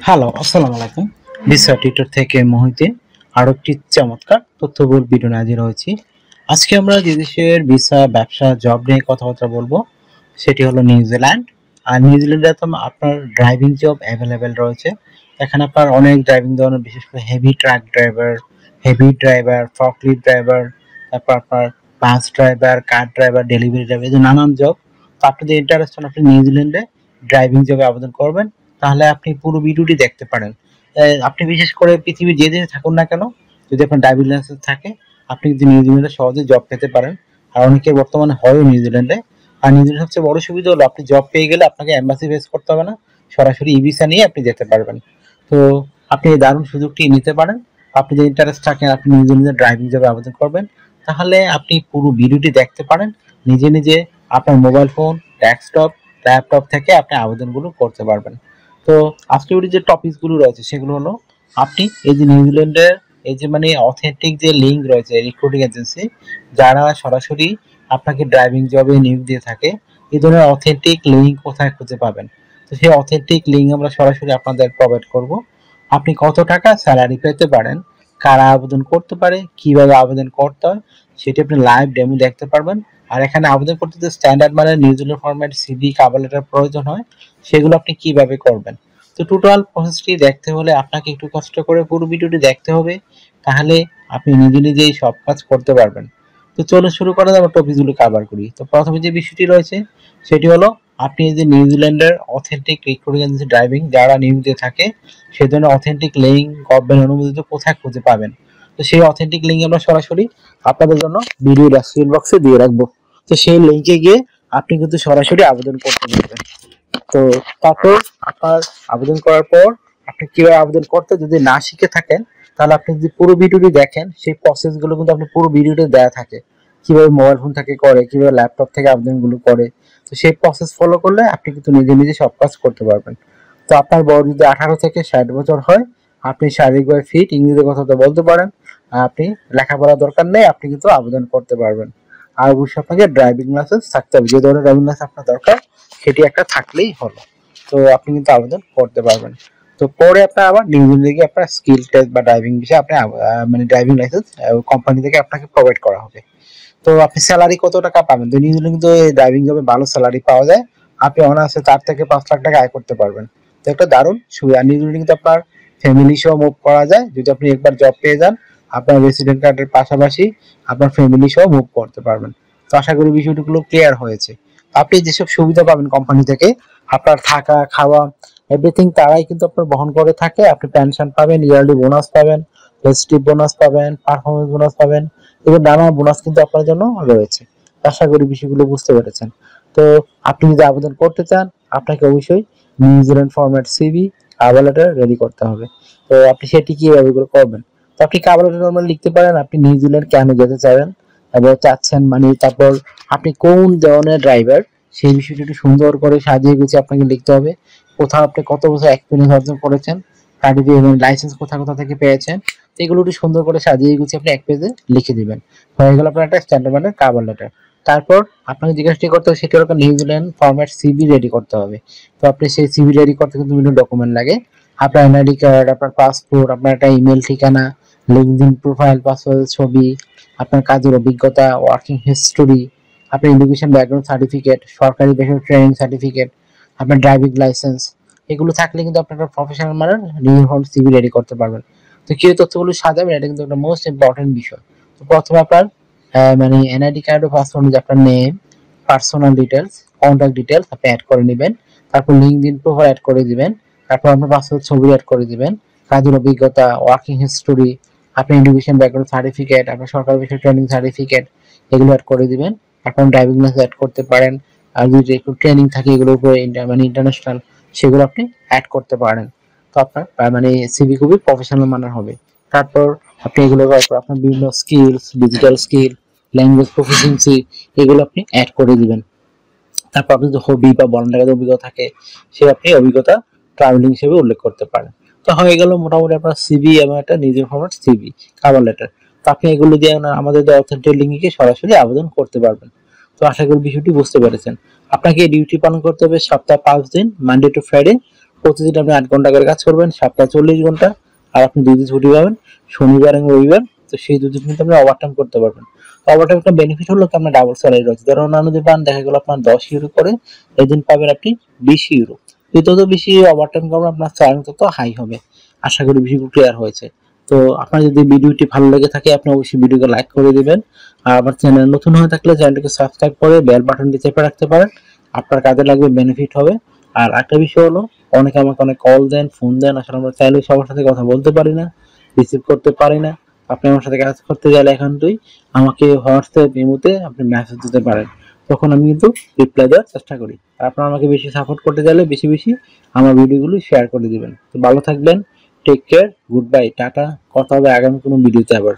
Hello, আসসালামু আলাইকুম। Visa tutor থেকে মহিউদ্দিন আরো একটি চমৎকার তথ্যবহুল ভিডিও নিয়ে হাজির হয়েছি। আজকে আমরা যে দেশের ভিসা, ব্যবসা, জব নিয়ে কথাবার্তা বলবো সেটি হলো নিউজিল্যান্ড। আর নিউজিল্যান্ডে তো আপনার ড্রাইভিং জব অ্যাভেলেবেল রয়েছে। এখানে আপনার অনেক ড্রাইভিং ধরনের, বিশেষ করে heavy truck driver, heavy driver, forklift driver, তারপর আপনার bus driver, car driver, delivery driver, এই যে নানান জব। তো আপনি যদি ইন্টারেস্ট হন, আপনি নিউজিল্যান্ডে ড্রাইভিং জবে আবেদন করবেন, তাহলে আপনি পুরো ভিডিওটি দেখতে পারেন। আপনি বিশেষ করে পৃথিবীর যে দেশে থাকুন না কেন, যদি আপনার ড্রাইভিং লাইসেন্স থাকে, আপনি কিন্তু নিউজিল্যান্ডে সহজে জব পেতে পারেন। আর অনেকের বর্তমানে হয়ও নিউজিল্যান্ডে। আর নিউজিল্যান্ড সবচেয়ে বড় সুবিধা হলো আপনি জব পেয়ে গেলে আপনাকে এম্বাসি ফেস করতে হবে না, সরাসরি ই ভিসা নিয়ে আপনি যেতে পারবেন। তো আপনি এই দারুণ সুযোগটি নিতে পারেন। আপনি যদি ইন্টারেস্ট থাকেন, আপনি নিউজিল্যান্ডে ড্রাইভিং জবে আবেদন করবেন, তাহলে আপনি পুরো ভিডিওটি দেখতে পারেন। নিজে নিজে আপনার মোবাইল ফোন, ডেস্কটপ, ল্যাপটপ থেকে আপনি আবেদনগুলো করতে পারবেন। তো আজকে যে টপিকস গুলো রয়েছে সেগুলো হলো, আপনি এই যে নিউজিল্যান্ডের এই যে মানে অথেন্টিক যে লিঙ্ক রয়েছে রিক্রুটিং এজেন্সি, যারা সরাসরি আপনাকে ড্রাইভিং জবে নিয়োগ দিয়ে থাকে, এই ধরনের অথেন্টিক লিঙ্ক কোথায় খুঁজে পাবেন। তো সেই অথেন্টিক লিঙ্ক আমরা সরাসরি আপনাদের প্রোভাইড করব। আপনি কত টাকা স্যালারি পেতে পারেন, কারা আবেদন করতে পারে, কিভাবে আবেদন করতে হয়, সেটি আপনি লাইভ ডেমো দেখতে পারবেন। আর এখানে আবেদন করতে যে স্ট্যান্ডার্ড মানের New Zealand format CV, cover letter প্রয়োজন হয়, সেগুলো আপনি কিভাবে করবেন। তো টোটাল প্রসেসটি দেখতে হলে আপনাকে একটু কষ্ট করে পুরো ভিডিওটি দেখতে হবে, তাহলে আপনি নিজে নিজেই সব কাজ করতে পারবেন। তো চলুন শুরু করা যাক, টপিকগুলো কভার করি। তো প্রথমে যে বিষয়টি রয়েছে সেটি হলো, আপনি যে নিউজিল্যান্ডের অথেন্টিক রিক্রুটিং এজেন্সি ড্রাইভিং যারা নিয়োগ দিয়ে থাকে, সেই ধরনের অথেন্টিক লিঙ্ক গভর্নমেন্ট অনুমোদিত কোথায় খুঁজে পাবেন। তো সেই অথেন্টিক লিঙ্ক আমরা সরাসরি আপনাদের জন্য ভিডিও ডেসক্রিপশন বক্সে দিয়ে রাখবো। তো সেই লিঙ্কে গিয়ে আপনি কিন্তু সরাসরি আবেদন করতে পারবেন। তো তারপর আপনার আবেদন করার পর আপনি কিভাবে আবেদন করতে যদি না শিখে থাকেন, তাহলে আপনি যদি পুরো ভিডিওটি দেখেন, সেই প্রসেস গুলো কিন্তু আপনি পুরো ভিডিওতে দেওয়া থাকে, কিভাবে মোবাইল ফোন থেকে করে, কিভাবে ল্যাপটপ থেকে আবেদনগুলো করে। তো সেই প্রসেস ফলো করলে আপনি কিন্তু নিজে নিজে সব কাজ করতে পারবেন। তো আপনার বয়স যদি 18 থেকে 60 বছর হয়, আপনি শারীরিকভাবে ফিট, ইংরেজি কথা তো বলতে পারেন, আপনি লেখাপড়া দরকার নেই, আপনি কিন্তু আবেদন করতে পারবেন। আর অবশ্যই আপনাকে ড্রাইভিং লাইসেন্স থাকতে হবে, যে ধরনের ড্রাইভিং লাইসেন্স আপনার দরকার সেটি একটা থাকলেই হলো। তো আপনি কিন্তু আবেদন করতে পারবেন। তো পরে আপনার আবার নিউজিল্যান্ডে গিয়ে আপনার স্কিল টেস্ট বা ড্রাইভিং বিষয়ে আপনি মানে ড্রাইভিং লাইসেন্স কোম্পানি থেকে আপনাকে প্রোভাইড করা হবে। তো আপনি স্যালারি কত টাকা পাবেন, তো নিউজিল্যান্ডে কিন্তু ড্রাইভিং জবে ভালো স্যালারি পাওয়া যায়। আপনি অনায়াসে 4 থেকে 5 লাখ টাকা আয় করতে পারবেন। তো একটা দারুণ সুবিধা। নিউজিল্যান্ডে কিন্তু আপনার ফ্যামিলি সহ মুভ করা যায়, যদি আপনি একবার জব পেয়ে যান, আপনার রেসিডেন্ট কার্ডের পাশাপাশি আপনার ফ্যামিলি সহ মুভ করতে পারবেন। তো আশা করি বিষয়গুলো ক্লিয়ার হয়েছে। আপনি যেসব সুবিধা পাবেন কোম্পানি থেকে, আপনার থাকা, খাওয়া, এভরিথিং তারাই কিন্তু আপনার বহন করে থাকে। আপনি পেনশন পাবেন, ইয়ারলি বোনাস পাবেন, ফেস্টিভ বোনাস পাবেন, পারফরমেন্স বোনাস পাবেন, এবং নানা বোনাস কিন্তু আপনার জন্য রয়েছে। আশা করি বিষয়গুলো বুঝতে পেরেছেন। তো আপনি যদি আবেদন করতে চান, আপনাকে অবশ্যই New Zealand format CV, cover letter ready করতে হবে। তো আপনি সেটি কিভাবে করে করবেন, তো আপনি কভার লেটার নরমালি লিখতে পারেন আপনি নিউজিল্যান্ড কেন যেতে চাবেন এবং চাচ্ছেন, মানে তারপর আপনি কোন ধরনের ড্রাইভার, সেই বিষয়টি একটু সুন্দর করে সাজিয়ে গুছিয়ে আপনাকে লিখতে হবে। কোথাও আপনি কত বছর এক্সপিরিয়েন্স অর্জন করেছেন, সার্টিফিকেট এবং লাইসেন্স কোথা কোথা থেকে পেয়েছেন, তো এগুলো একটু সুন্দর করে সাজিয়ে গুছিয়ে আপনি এক পেজে লিখে দিবেন। হয়ে গেল আপনার একটা স্ট্যান্ডার্ড মানের কভার লেটার। তারপর আপনাকে যে কাজটি করতে হবে সেটি হলো নিউজিল্যান্ড ফরম্যাট সিভি রেডি করতে হবে। তো আপনি সেই সিভি রেডি করতে কিন্তু বিভিন্ন ডকুমেন্ট লাগে। আপনার এনআইডি কার্ড, আপনার পাসপোর্ট, আপনার একটা ইমেল ঠিকানা, লিঙ্কডইন প্রোফাইল, পাসওয়ার্ড ছবি, আপনার কাজের অভিজ্ঞতা, ওয়ার্কিং হিস্টোরি, আপনার এডুকেশন ব্যাকগ্রাউন্ড সার্টিফিকেট, সরকারি বেসরকারি ট্রেনিং সার্টিফিকেট, আপনার ড্রাইভিং লাইসেন্স, এগুলো থাকলে কিন্তু আপনারা প্রফেশনাল মানের ইউনিফর্ম সিভি রেডি করতে পারবেন। তো কি তথ্যগুলো সাজাবেন, এটা কিন্তু একটা মোস্ট ইম্পর্টেন্ট বিষয়। তো প্রথমে আপনার মানে এনআইডি কার্ড ও পাসপোর্ট অনুযায়ী আপনার name, personal details, contact details আপনি অ্যাড করে নেবেন। তারপর লিঙ্কডইন প্রোফাইল অ্যাড করে দিবেন। তারপর আপনার পাসপোর্ট ছবি অ্যাড করে দিবেন। কাজের অভিজ্ঞতা, ওয়ার্কিং হিস্টোরি, আপনার এডুকেশন ব্যাকগ্রাউন্ড সার্টিফিকেট, আপনার সরকারি বেসরকারি ট্রেনিং সার্টিফিকেট, এগুলো অ্যাড করে দিবেন। আপনার ড্রাইভিং লাইসেন্স অ্যাড করতে পারেন। আর যদি একটু ট্রেনিং থাকে এগুলোর উপরে মানে ইন্টারন্যাশনাল, সেগুলো আপনি অ্যাড করতে পারেন। তো আপনার মানে সিভি খুবই প্রফেশনাল মানের হবে। তারপর আপনি এগুলো করার পর আপনার বিভিন্ন skills, digital skill, language proficiency, এগুলো আপনি অ্যাড করে দিবেন। তারপর আপনি যদি হবি বা ভলান্টারি অভিজ্ঞতা থাকে, সে আপনি অভিজ্ঞতা ট্রাভেলিং হিসেবে উল্লেখ করতে পারেন। তো হয়ে গেল মোটামুটি আপনার সিভি এবং একটা নিজের ফরম্যাট সিভি, কভার লেটার। তো আপনি এগুলো দিয়ে আমাদের অথেন্টিক লিঙ্কে সরাসরি আবেদন করতে পারবেন। তো আশা করি বিষয়টি বুঝতে পেরেছেন। আপনাকে ডিউটি পালন করতে হবে সপ্তাহে 5 দিন, মানডে টু ফ্রাইডে প্রতিদিন আপনি 8 ঘন্টা করে কাজ করবেন, সপ্তাহে 40 ঘন্টা, আর আপনি 2 দিন ছুটি পাবেন, শনিবার এবং রবিবার। তো সেই 2 দিন কিন্তু আপনি ওভারটাইম করতে পারবেন। তো ওভারটাইম একটা বেনিফিট হলো কি আপনার ডাবল স্যালারি রয়েছে। ধরুন অন্যান্য দিন পান দেখা গেল আপনার 10 ইউরো করে, এদিন পাবেন আপনি 20 ইউরো। যত বেশি ওভারটাইম করবেন আপনার স্যালারি তত হাই হবে। আশা করি বিষয়গুলো ক্লিয়ার হয়েছে। তো আপনার যদি ভিডিওটি ভালো লেগে থাকে আপনি অবশ্যই ভিডিওকে লাইক করে দিবেন। আর আমার চ্যানেল নতুন হয়ে থাকলে চ্যানেলটিকে সাবস্ক্রাইব করে বেল বাটনটি চেপে রাখতে পারেন। আপনার কাজে লাগবে, বেনিফিট হবে। আর একটা বিষয় হলো, অনেকে আমাকে অনেক কল দেন, ফোন দেন, আসলে আমরা চাইলে সবার সাথে কথা বলতে পারি না, রিসিভ করতে পারি না। আপনি আমার সাথে কাজ করতে গেলে একান্তই আমাকে হোয়াটসঅ্যাপ, ইমোতে আপনি মেসেজ দিতে পারেন, তখন আমি কিন্তু রিপ্লাই দেওয়ার চেষ্টা করি। আর আপনারা আমাকে বেশি সাপোর্ট করতে চাইলে বেশি বেশি আমার ভিডিওগুলো শেয়ার করে দিবেন। তো ভালো থাকবেন, take care, goodbye, tata. কথা হবে আগামী কোনো ভিডিওতে আবার।